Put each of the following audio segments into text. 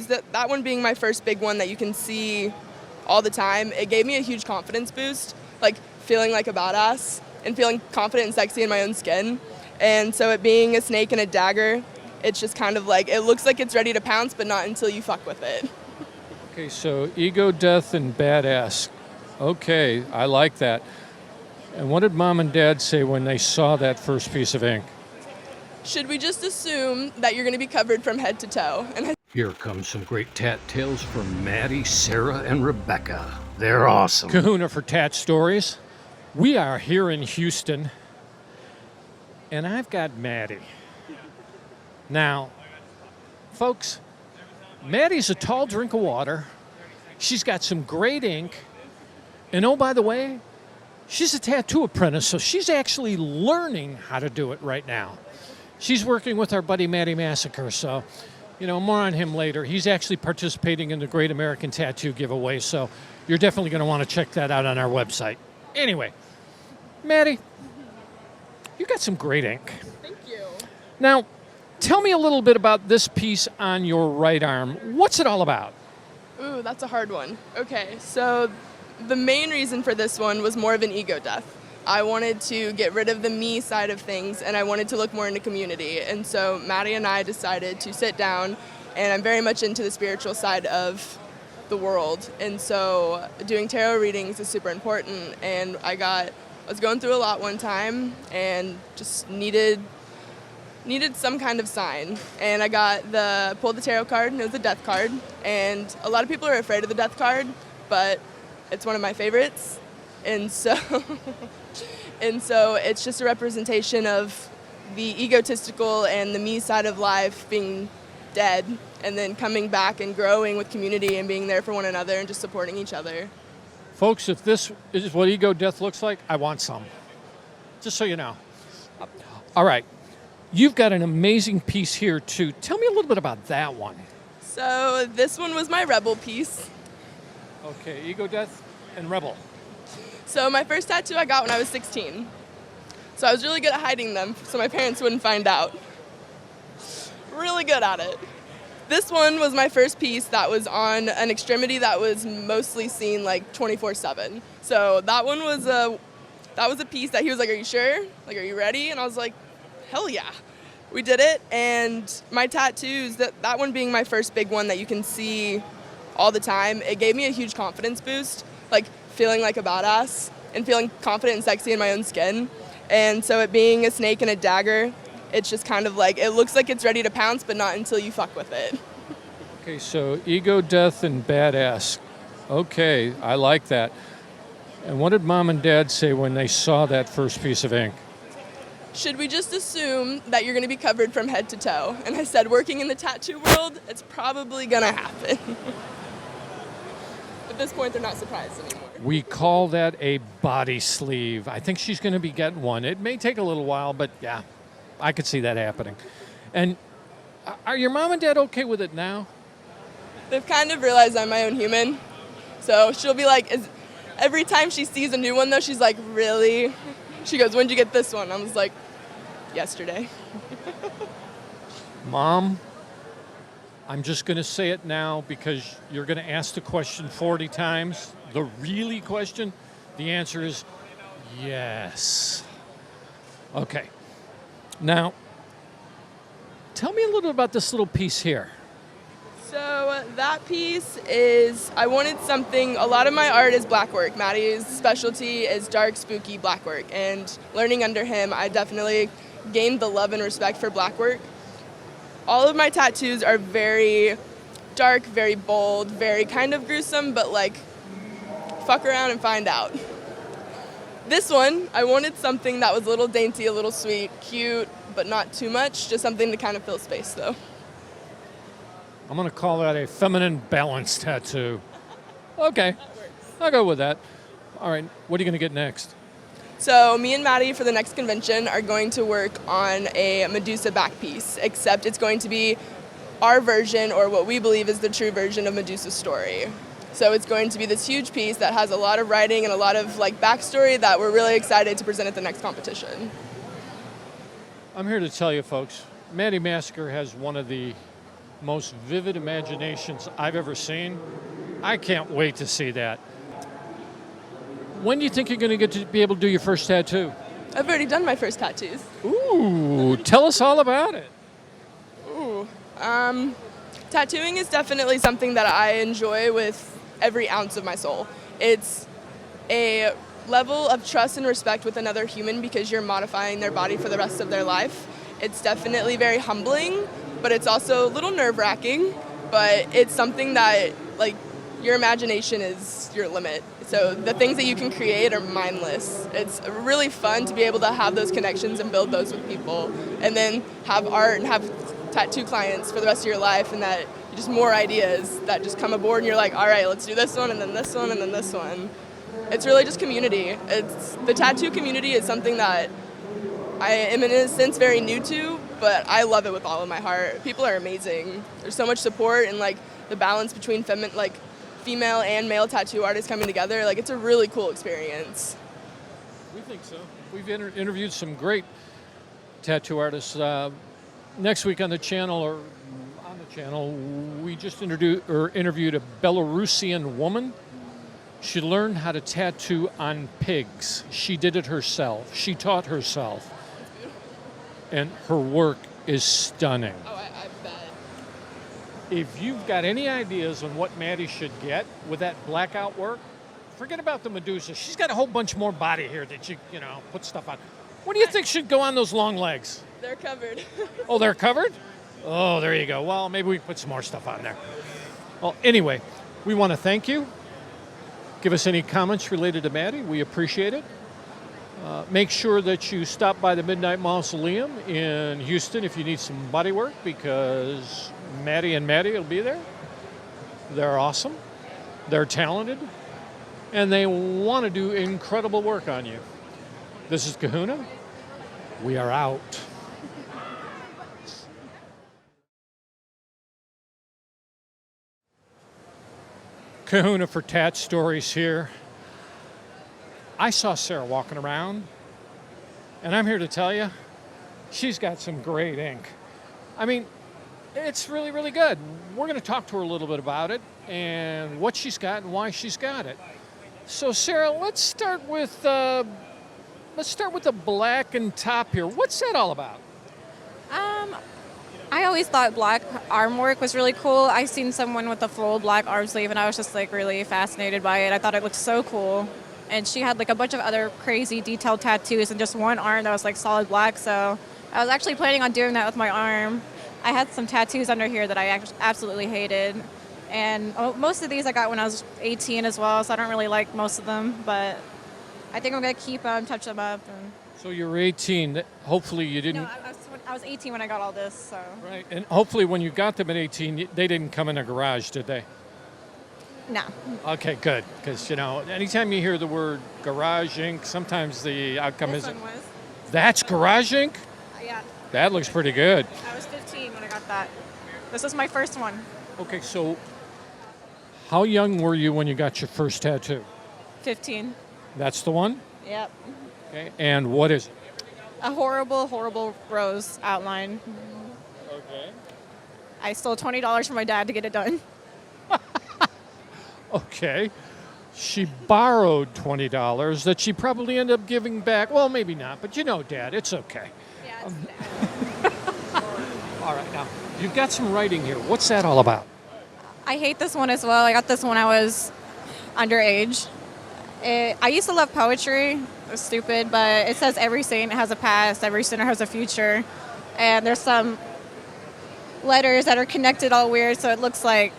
tattoos, that one being my first big one that you can see all the time, it gave me a huge confidence boost, like feeling like a badass and feeling confident and sexy in my own skin. And so it being a snake and a dagger, it's just kind of like, it looks like it's ready to pounce, but not until you fuck with it. Okay, so ego, death, and badass. Okay, I like that. And what did Mom and Dad say when they saw that first piece of ink? Should we just assume that you're going to be covered from head to toe? And Here comes some great tat tales from Maddy, Sarah, and Rebecca. They're awesome. Kahuna for Tat-Stories. We are here in Houston, and I've got Maddy. Now, folks, Maddy's a tall drink of water. She's got some great ink. And oh, by the way, she's a tattoo apprentice, so she's actually learning how to do it right now. She's working with our buddy Matty Massacre, so, more on him later. He's actually participating in the Great American Tattoo giveaway, so you're definitely going to want to check that out on our website. Anyway, Maddy, you got some great ink. thank you. Now, tell me a little bit about this piece on your right arm. What's it all about? Ooh, that's a hard one. Okay, so the main reason for this one was more of an ego death. I wanted to get rid of the me side of things, and I wanted to look more into community. And so Matty and I decided to sit down, and I'm very much into the spiritual side of the world. And so doing tarot readings is super important. And I was going through a lot one time and just needed some kind of sign. And I pulled the tarot card, and it was a death card. And a lot of people are afraid of the death card, but it's one of my favorites. And so it's just a representation of the egotistical and the me side of life being dead, and then coming back and growing with community and being there for one another and just supporting each other. Folks, if this is what ego death looks like, I want some. Just so you know. All right. You've got an amazing piece here, too. Tell me a little bit about that one. So this one was my rebel piece. Okay, ego death and rebel. So my first tattoo I got when I was 16. So I was really good at hiding them so my parents wouldn't find out. Really good at it. This one was my first piece that was on an extremity that was mostly seen like 24/7. So that one was a piece that he was like, "Are you sure? Like, are you ready?" And I was like, "Hell yeah." We did it, and my tattoos, that one being my first big one that you can see all the time, it gave me a huge confidence boost, like feeling like a badass and feeling confident and sexy in my own skin. And so it being a snake and a dagger, it's just kind of like, it looks like it's ready to pounce, but not until you fuck with it. Okay, so ego, death, and badass. Okay, I like that. And what did Mom and Dad say when they saw that first piece of ink? Should we just assume that you're going to be covered from head to toe? And I said, working in the tattoo world, it's probably going to happen. At this point, they're not surprised anymore. We call that a body sleeve. I think she's going to be getting one. It may take a little while, but yeah, I could see that happening. And are your mom and dad okay with it now? They've kind of realized I'm my own human. So she'll be like, every time she sees a new one, though, she's like, "Really?" She goes, "When'd you get this one?" I was like, "Yesterday." Mom, I'm just going to say it now because you're going to ask the question 40 times. The really question, the answer is yes. Okay. Now, tell me a little bit about this little piece here. So that piece is, I wanted something, a lot of my art is blackwork. Maddy's specialty is dark, spooky blackwork. And learning under him, I definitely gained the love and respect for blackwork. All of my tattoos are very dark, very bold, very kind of gruesome, but like, fuck around and find out. This one, I wanted something that was a little dainty, a little sweet, cute, but not too much, just something to kind of fill space though. I'm going to call that a feminine balance tattoo. Okay, I'll go with that. All right, what are you going to get next? So me and Matty for the next convention are going to work on a Medusa back piece, except it's going to be our version, or what we believe is the true version of Medusa's story. So it's going to be this huge piece that has a lot of writing and a lot of like backstory that we're really excited to present at the next competition. I'm here to tell you folks, Matty Massacre has one of the most vivid imaginations I've ever seen. I can't wait to see that. When do you think you're going to get to be able to do your first tattoo? I've already done my first tattoos. Ooh, tell us all about it. Ooh. Tattooing is definitely something that I enjoy with every ounce of my soul. It's a level of trust and respect with another human because you're modifying their body for the rest of their life. It's definitely very humbling, but it's also a little nerve-wracking, but it's something that, like, your imagination is your limit. So the things that you can create are mindless. It's really fun to be able to have those connections and build those with people, and then have art and have tattoo clients for the rest of your life, and that just more ideas that just come aboard and you're like, all right, let's do this one and then this one and then this one. It's really just community. The tattoo community is something that I am in a sense very new to, but I love it with all of my heart. People are amazing. There's so much support and like the balance between female and male tattoo artists coming together. Like, it's a really cool experience. We think so. We've interviewed some great tattoo artists. Next week on the channel, we just interviewed a Belarusian woman. She learned how to tattoo on pigs. She did it herself. She taught herself. And her work is stunning. Oh, I bet. If you've got any ideas on what Maddy should get with that blackout work, forget about the Medusa. She's got a whole bunch more body here that you put stuff on. What do you think should go on those long legs? They're covered. Oh, they're covered? Oh, there you go. Well, maybe we can put some more stuff on there. Well, anyway, we want to thank you. Give us any comments related to Maddy. We appreciate it. Make sure that you stop by the Midnight Mausoleum in Houston if you need some body work, because Maddy and Matty will be there. They're awesome. They're talented. And they want to do incredible work on you. This is Kahuna. We are out. Kahuna for Tat-Stories here. I saw Sarah walking around, and I'm here to tell you, she's got some great ink. I mean, it's really, really good. We're going to talk to her a little bit about it and what she's got and why she's got it. So, Sarah, let's start with the black and top here. What's that all about? I always thought black arm work was really cool. I seen someone with a full black arm sleeve, and I was just like really fascinated by it. I thought it looked so cool. And she had like a bunch of other crazy detailed tattoos and just one arm that was like solid black. So I was actually planning on doing that with my arm. I had some tattoos under here that I absolutely hated. And most of these I got when I was 18 as well, so I don't really like most of them. But I think I'm going to keep them, touch them up. And So you were 18. Hopefully you didn't... No, I was 18 when I got all this, so... Right, and hopefully when you got them at 18, they didn't come in a garage, did they? No. Okay, good, because, anytime you hear the word garage ink, sometimes the outcome This isn't... one was. That's garage ink? Yeah. That looks pretty good. I was 15 when I got that. This is my first one. Okay, so how young were you when you got your first tattoo? 15. That's the one? Yep. Okay, and what is it? A horrible, horrible rose outline. Okay. I stole $20 from my dad to get it done. Okay. She borrowed $20 that she probably ended up giving back. Well, maybe not, but Dad, it's okay. Yeah, it's All right, now, you've got some writing here. What's that all about? I hate this one as well. I got this when I was underage. I used to love poetry. It was stupid, but it says every saint has a past, every sinner has a future. And there's some letters that are connected all weird, so it looks like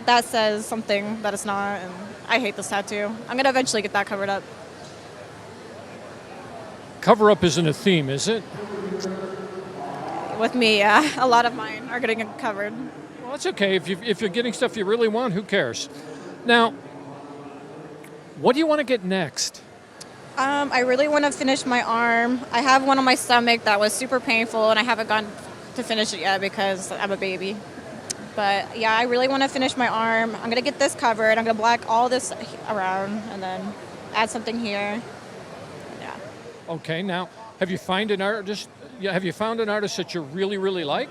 that says something that it's not. And I hate this tattoo. I'm going to eventually get that covered up. Cover up isn't a theme, is it? With me, yeah. A lot of mine are getting covered. Well, it's okay. If you're getting stuff you really want, who cares? Now, what do you want to get next? I really want to finish my arm. I have one on my stomach that was super painful, and I haven't gone to finish it yet because I'm a baby. But yeah, I really want to finish my arm. I'm going to get this covered. I'm going to black all this around and then add something here. Yeah. Okay, now, have you found an artist that you really, really like?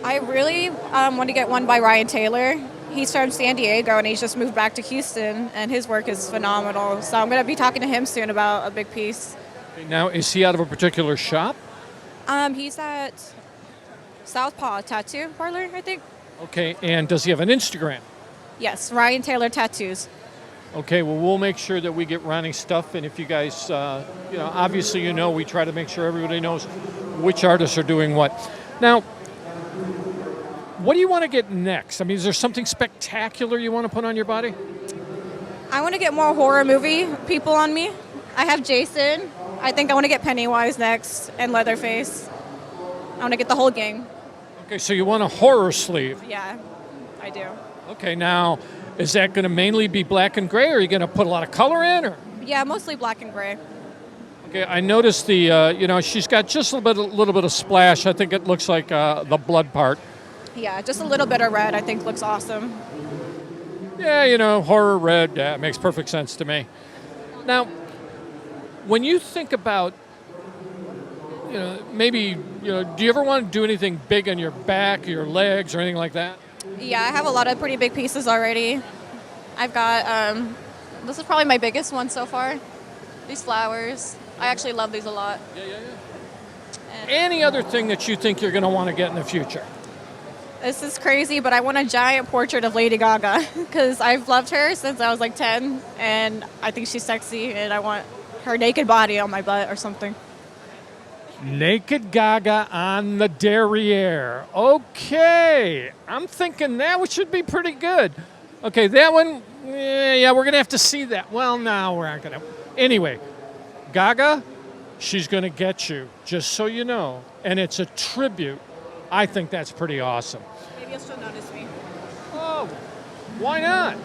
I really want to get one by Ryan Taylor. He's from San Diego, and he's just moved back to Houston, and his work is phenomenal. So I'm going to be talking to him soon about a big piece. Now, is he out of a particular shop? He's at Southpaw Tattoo Parlor, I think. Okay, and does he have an Instagram? Yes, Ryan Taylor Tattoos. Okay, well, we'll make sure that we get Ronnie's stuff, and if you guys, obviously we try to make sure everybody knows which artists are doing what. Now, what do you want to get next? I mean, is there something spectacular you want to put on your body? I want to get more horror movie people on me. I have Jason. I think I want to get Pennywise next, and Leatherface. I want to get the whole gang. Okay, so you want a horror sleeve. Yeah, I do. Okay, now, is that going to mainly be black and gray, or are you going to put a lot of color in? Or? Yeah, mostly black and gray. Okay, I noticed she's got just a little bit of splash. I think it looks like the blood part. Yeah, just a little bit of red I think looks awesome. Yeah, horror red, it makes perfect sense to me. Now, when you think about, maybe, do you ever want to do anything big on your back, or your legs, or anything like that? Yeah, I have a lot of pretty big pieces already. I've got, this is probably my biggest one so far. These flowers. I actually love these a lot. Yeah. Any other thing that you think you're going to want to get in the future? This is crazy, but I want a giant portrait of Lady Gaga because I've loved her since I was like 10, and I think she's sexy, and I want her naked body on my butt or something. Naked Gaga on the derriere. Okay, I'm thinking that should be pretty good. Okay, that one, we're going to have to see that. Well, no, we're not going to. Anyway, Gaga, she's going to get you, just so you know, and it's a tribute. I think that's pretty awesome. Maybe she'll notice me. Oh, why not?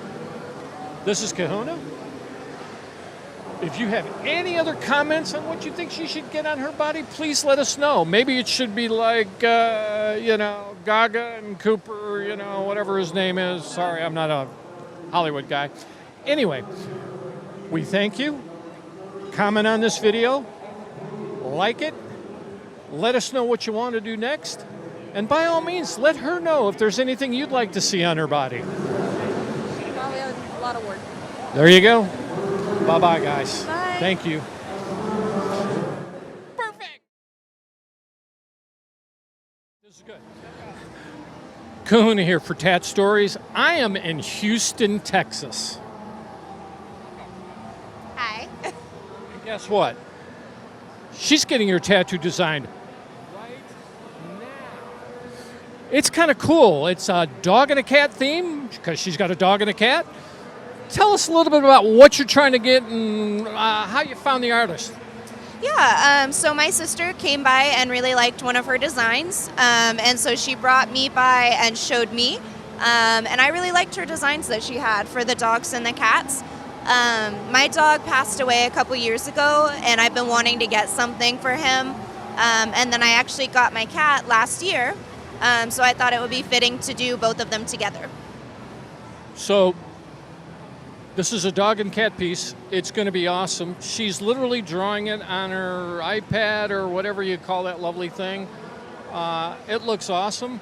This is Kahuna. If you have any other comments on what you think she should get on her body, please let us know. Maybe it should be like, Gaga and Cooper, whatever his name is. Sorry, I'm not a Hollywood guy. Anyway, we thank you. Comment on this video. Like it. Let us know what you want to do next. And by all means, let her know if there's anything you'd like to see on her body. Probably a lot of work. There you go. Bye-bye, guys. Bye. Thank you. Perfect. This is good. Kahuna here for Tat-Stories. I am in Houston, Texas. Hi. And guess what? She's getting her tattoo designed right now. It's kind of cool. It's a dog and a cat theme because she's got a dog and a cat. Tell us a little bit about what you're trying to get and how you found the artist. Yeah, so my sister came by and really liked one of her designs, and so she brought me by and showed me, and I really liked her designs that she had for the dogs and the cats. My dog passed away a couple years ago, and I've been wanting to get something for him, and then I actually got my cat last year, so I thought it would be fitting to do both of them together. So this is a dog and cat piece. It's going to be awesome. She's literally drawing it on her iPad or whatever you call that lovely thing. It looks awesome.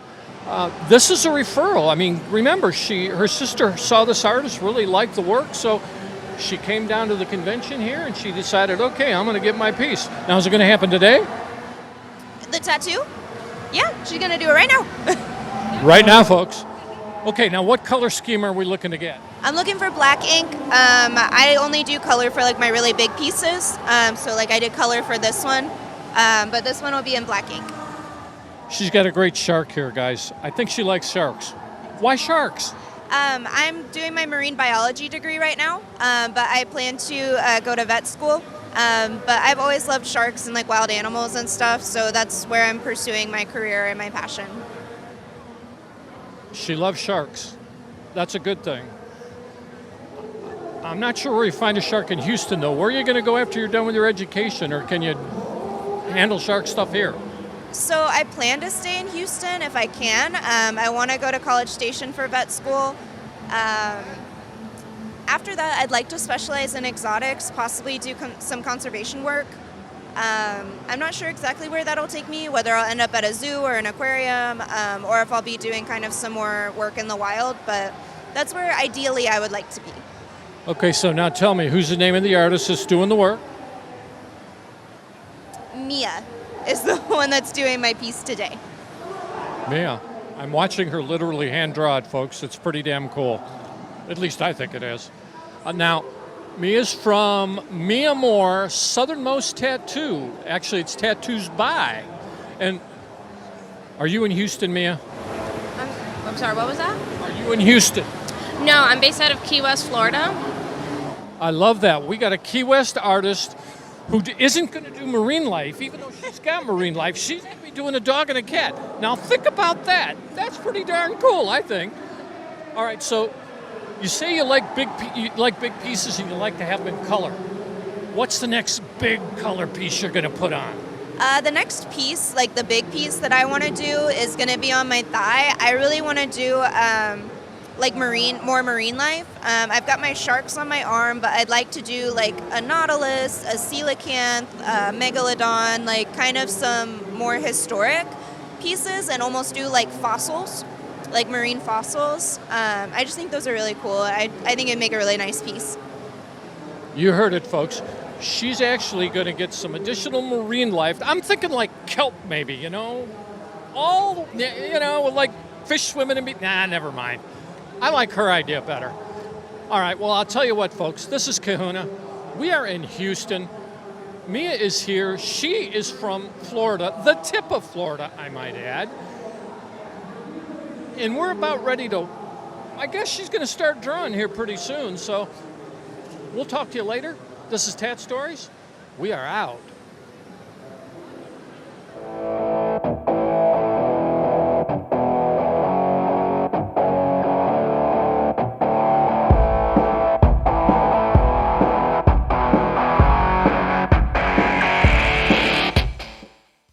This is a referral. I mean, remember, her sister saw this artist, really liked the work, so she came down to the convention here and she decided, okay, I'm going to get my piece. Now, is it going to happen today? The tattoo? Yeah, she's gonna do it right now. Right now, folks. Okay, now what color scheme are we looking to get? I'm looking for black ink. I only do color for like my really big pieces. So like I did color for this one, but this one will be in black ink. She's got a great shark here, guys. I think she likes sharks. Why sharks? I'm doing my marine biology degree right now, but I plan to go to vet school. But I've always loved sharks and like wild animals and stuff, so that's where I'm pursuing my career and my passion. She loves sharks. That's a good thing. I'm not sure where you find a shark in Houston, though. Where are you going to go after you're done with your education, or can you handle shark stuff here? So I plan to stay in Houston if I can. I want to go to College Station for vet school. After that, I'd like to specialize in exotics, possibly do some conservation work. I'm not sure exactly where that'll take me, whether I'll end up at a zoo or an aquarium, or if I'll be doing kind of some more work in the wild, but that's where ideally I would like to be. Okay, so now tell me, who's the name of the artist that's doing the work? Mia is the one that's doing my piece today. Mia. I'm watching her literally hand draw it, folks. It's pretty damn cool. At least I think it is. Now, Mia's from Mia Moore, Southernmost Tattoo. Actually, it's Tattoos By. And are you in Houston, Mia? I'm sorry, what was that? Are you in Houston? No, I'm based out of Key West, Florida. I love that. We got a Key West artist who isn't going to do marine life, even though she's got marine life. She's going to be doing a dog and a cat. Now, think about that. That's pretty darn cool, I think. All right, so you say you like big pieces and you like to have them in color. What's the next big color piece you're going to put on? The next piece, like the big piece that I want to do, is going to be on my thigh. I really want to do like more marine life. I've got my sharks on my arm, but I'd like to do like a nautilus, a coelacanth, a megalodon, like kind of some more historic pieces, and almost do like fossils, like marine fossils. I just think those are really cool. I think it'd make a really nice piece. You heard it, folks. She's actually going to get some additional marine life. I'm thinking like kelp, maybe, like fish swimming in. Nah, never mind. I like her idea better. All right, well, I'll tell you what, folks. This is Kahuna. We are in Houston. Mia is here. She is from Florida, the tip of Florida, I might add. And we're about ready to, I guess she's going to start drawing here pretty soon. So we'll talk to you later. This is Tat-Stories. We are out.